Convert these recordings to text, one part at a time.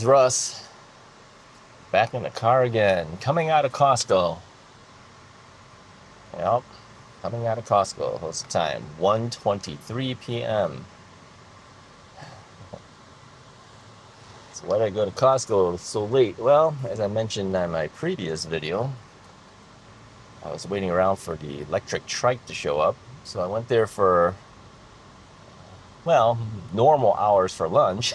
is Russ, back in the car again, coming out of Costco. Yep, coming out of Costco. What's the time? 1:23 p.m. So why did I go to Costco so late? Well, as I mentioned in my previous video, I was waiting around for the electric trike to show up. So I went there for, well, normal hours for lunch.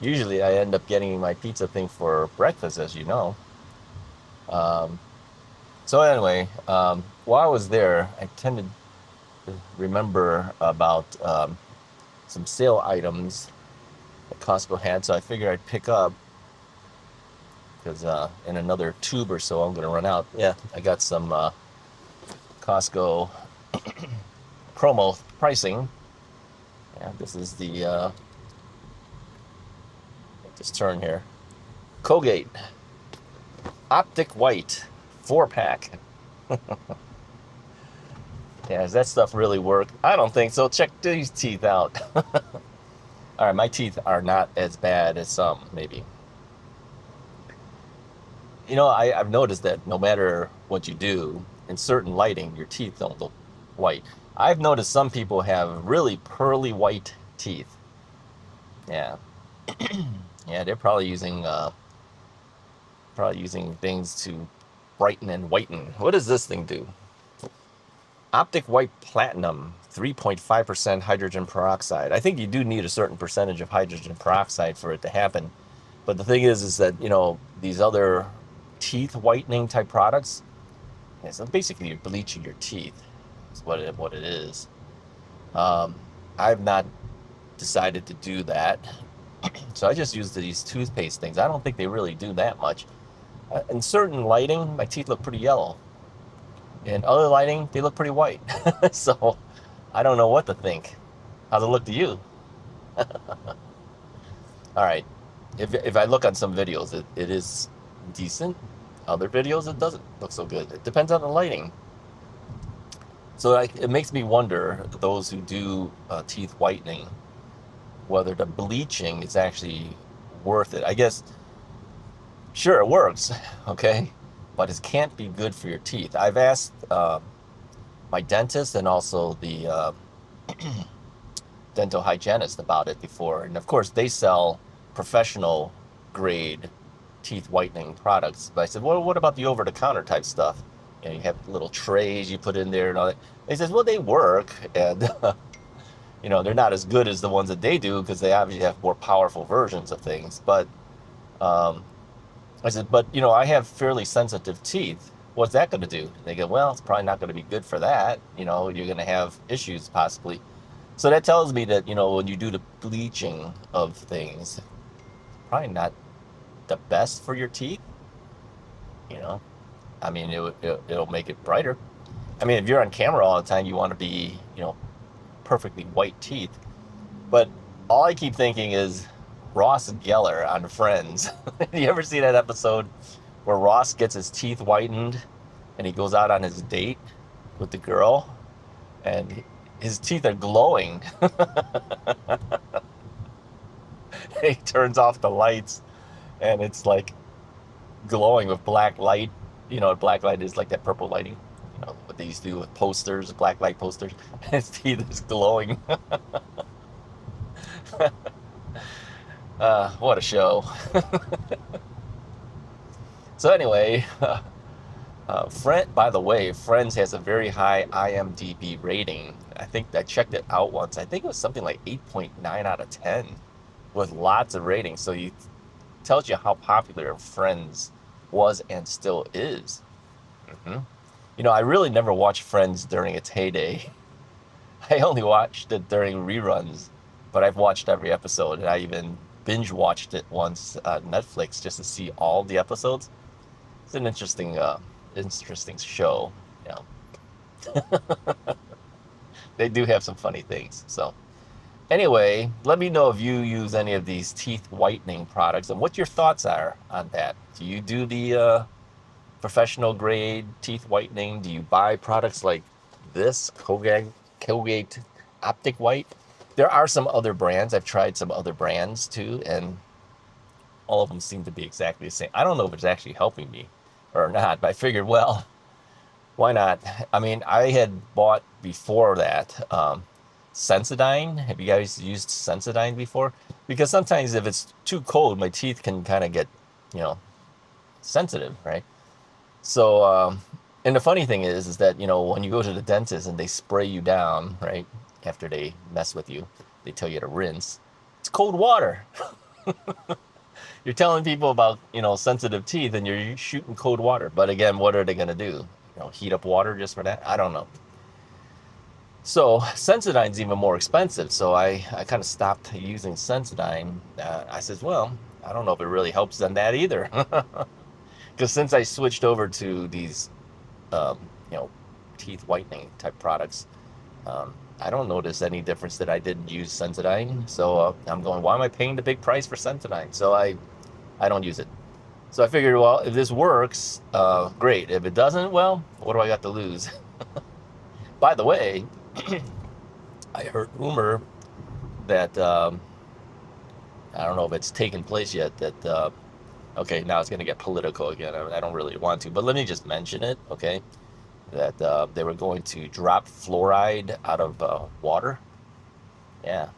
Usually I end up getting my pizza thing for breakfast, as you know. Um, so anyway, while I was there, I tended to remember about some sale items that Costco had, so I figured I'd pick up because in another tube or so I'm going to run out. Yeah, I got some Costco promo pricing. Yeah, this is the just turn here. Colgate Optic White 4-pack. Yeah, does that stuff really work? I don't think so. Check these teeth out. All right, my teeth are not as bad as some, maybe. You know, I've noticed that no matter what you do, in certain lighting, your teeth don't look white. I've noticed some people have really pearly white teeth. Yeah, yeah, they're probably using things to brighten and whiten. What does this thing do? Optic White Platinum, 3.5% hydrogen peroxide. I think you do need a certain percentage of hydrogen peroxide for it to happen. But the thing is that, you know, these other teeth whitening type products, yeah, so basically you're bleaching your teeth. Is what it is. Um, I've not decided to do that. So I just use these toothpaste things. I don't think they really do that much. In certain lighting, my teeth look pretty yellow. In other lighting, they look pretty white. So I don't know what to think. How's it look to you? All right. If I look on some videos, it is decent. Other videos, it doesn't look so good. It depends on the lighting. So it makes me wonder, those who do teeth whitening, whether the bleaching is actually worth it. I guess, sure, it works, okay? But it can't be good for your teeth. I've asked my dentist and also the dental hygienist about it before. And of course, they sell professional grade teeth whitening products. But I said, well, what about the over-the-counter type stuff? You know, you have little trays you put in there and all that. They says, well, they work, and you know, they're not as good as the ones that they do because they obviously have more powerful versions of things. But um, I said, but you know, I have fairly sensitive teeth. What's that going to do? They go, well, it's probably not going to be good for that. You know, you're going to have issues possibly. So that tells me that, you know, when you do the bleaching of things, probably not the best for your teeth. You know, I mean, it'll make it brighter. I mean, if you're on camera all the time, you want to be, you know, perfectly white teeth. But all I keep thinking is Ross Geller on Friends. You ever see that episode where Ross gets his teeth whitened and he goes out on his date with the girl and his teeth are glowing? He turns off the lights and it's like glowing with black light. You know what black light is, like that purple lighting. You know what they used to do with posters, black light posters. His teeth is glowing. What a show. So anyway, by the way, Friends has a very high IMDb rating. I think I checked it out once. I think it was something like 8.9 out of 10 with lots of ratings. So it tells you how popular Friends was and still is. hmm You know, I really never watched Friends during its heyday. I only watched it during reruns, but I've watched every episode, and I even binge watched it once on Netflix just to see all the episodes. It's an interesting show. You know, they do have some funny things. So anyway, let me know if you use any of these teeth whitening products and what your thoughts are on that. Do you do the professional grade teeth whitening? Do you buy products like this Colgate Optic White? There are some other brands. I've tried some other brands too, and all of them seem to be exactly the same. I don't know if it's actually helping me or not, but I figured, well, why not? I mean, I had bought before that Sensodyne. Have you guys used Sensodyne before? Because sometimes if it's too cold, my teeth can kind of get, you know, sensitive, right? So, and the funny thing is that, you know, when you go to the dentist and they spray you down, right, after they mess with you, they tell you to rinse. It's cold water. You're telling people about, you know, sensitive teeth and you're shooting cold water. But again, what are they going to do? You know, heat up water just for that? I don't know. So Sensodyne's even more expensive. So I kind of stopped using Sensodyne. I says, well, I don't know if it really helps on that either. Because since I switched over to these, you know, teeth whitening type products, I don't notice any difference that I didn't use Sensodyne. So I'm going, why am I paying the big price for Sensodyne? So I don't use it. So I figured, well, if this works, great. If it doesn't, well, what do I got to lose? By the way, I heard rumor that I don't know if it's taken place yet. That okay, now it's going to get political again. I don't really want to, but let me just mention it. Okay, that they were going to drop fluoride out of water. Yeah,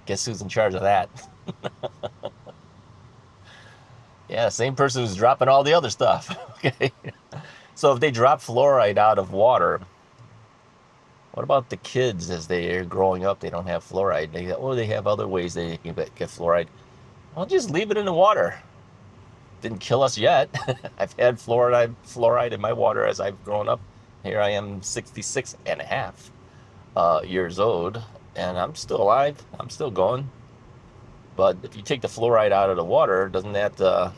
guess who's in charge of that? Yeah, same person who's dropping all the other stuff. Okay, so if they drop fluoride out of water, what about the kids as they are growing up? They don't have fluoride. They have other ways they can get fluoride. Well, just leave it in the water. Didn't kill us yet. I've had fluoride in my water as I've grown up. Here I am, 66 and a half years old, and I'm still alive. I'm still going. But if you take the fluoride out of the water, doesn't that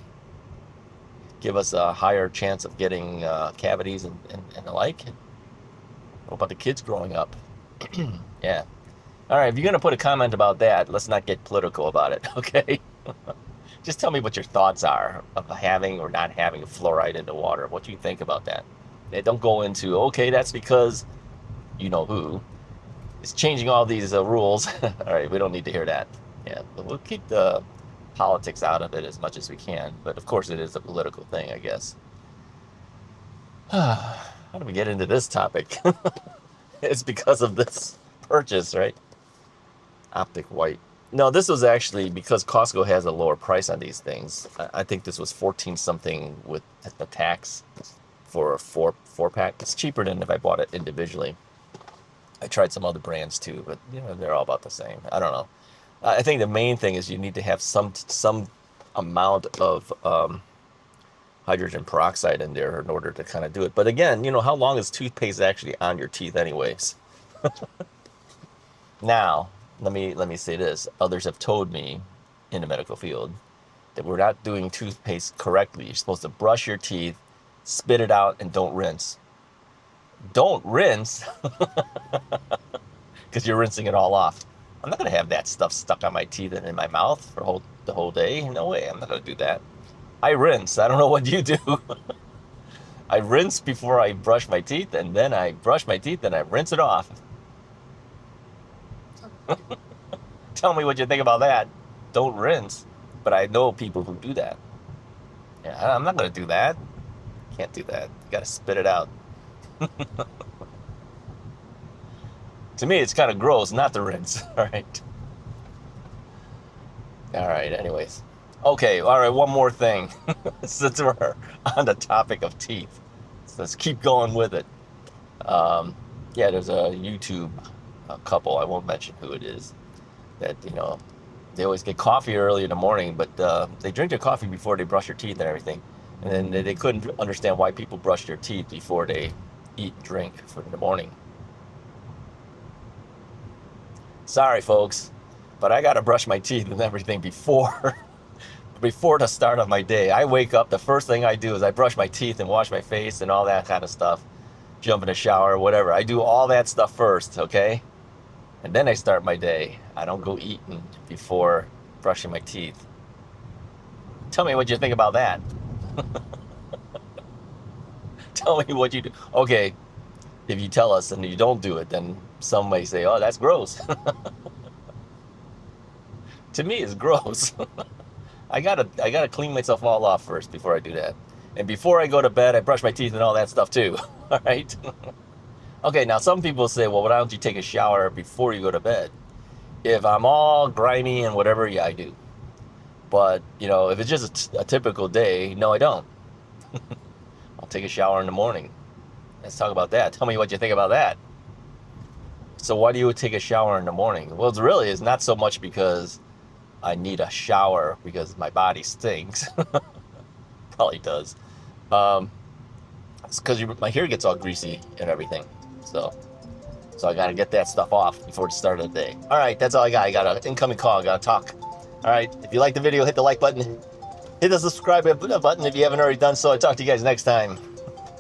give us a higher chance of getting cavities and the like? What about the kids growing up? Yeah. All right, if you're going to put a comment about that, let's not get political about it, okay? Just tell me what your thoughts are of having or not having fluoride in the water. What do you think about that? Don't go into, okay, that's because you know who is changing all these rules. All right, we don't need to hear that. Yeah, but we'll keep the politics out of it as much as we can. But of course, it is a political thing, I guess. How do we get into this topic? It's because of this purchase, right? Optic white. No, this was actually because Costco has a lower price on these things. I think this was 14 something with the tax for a four pack. It's cheaper than if I bought it individually. I tried some other brands too, but you know they're all about the same. I don't know. I think the main thing is you need to have some amount of hydrogen peroxide in there in order to kind of do it. But again, you know, how long is toothpaste actually on your teeth anyways? Now, let me say this. Others have told me in the medical field that we're not doing toothpaste correctly. You're supposed to brush your teeth, spit it out, and don't rinse. Don't rinse because you're rinsing it all off. I'm not going to have that stuff stuck on my teeth and in my mouth for the whole day. No way. I'm not going to do that. I rinse. I don't know what you do. I rinse before I brush my teeth, and then I brush my teeth and I rinse it off. Tell me what you think about that. Don't rinse. But I know people who do that. Yeah, I'm not going to do that. Can't do that. You got to spit it out. To me, it's kind of gross not to rinse. All right. All right. Anyways. Okay. All right. One more thing. Since we're on the topic of teeth, so let's keep going with it. Yeah, there's a YouTube couple. I won't mention who it is. That they always get coffee early in the morning, but they drink their coffee before they brush their teeth and everything. And then they couldn't understand why people brush their teeth before they eat and drink for the morning. Sorry, folks, but I got to brush my teeth and everything before the start of my day. I wake up, the first thing I do is I brush my teeth and wash my face and all that kind of stuff. Jump in the shower, whatever. I do all that stuff first, okay? And then I start my day. I don't go eating before brushing my teeth. Tell me what you think about that. Tell me what you do. Okay, if you tell us and you don't do it, then some may say, oh, that's gross. To me, it's gross. I gotta clean myself all off first before I do that. And before I go to bed, I brush my teeth and all that stuff too. All right. Okay, now some people say, well, why don't you take a shower before you go to bed? If I'm all grimy and whatever, yeah, I do. But, you know, if it's just a typical day, no, I don't. I'll take a shower in the morning. Let's talk about that. Tell me what you think about that. So why do you take a shower in the morning? Well, it's not so much because I need a shower because my body stinks. Probably does. Um, it's because my hair gets all greasy and everything. So I got to get that stuff off before the start of the day. All right, that's all I got. I got an incoming call. I got to talk. All right, if you like the video, hit the like button. Hit the subscribe button if you haven't already done so. I'll talk to you guys next time.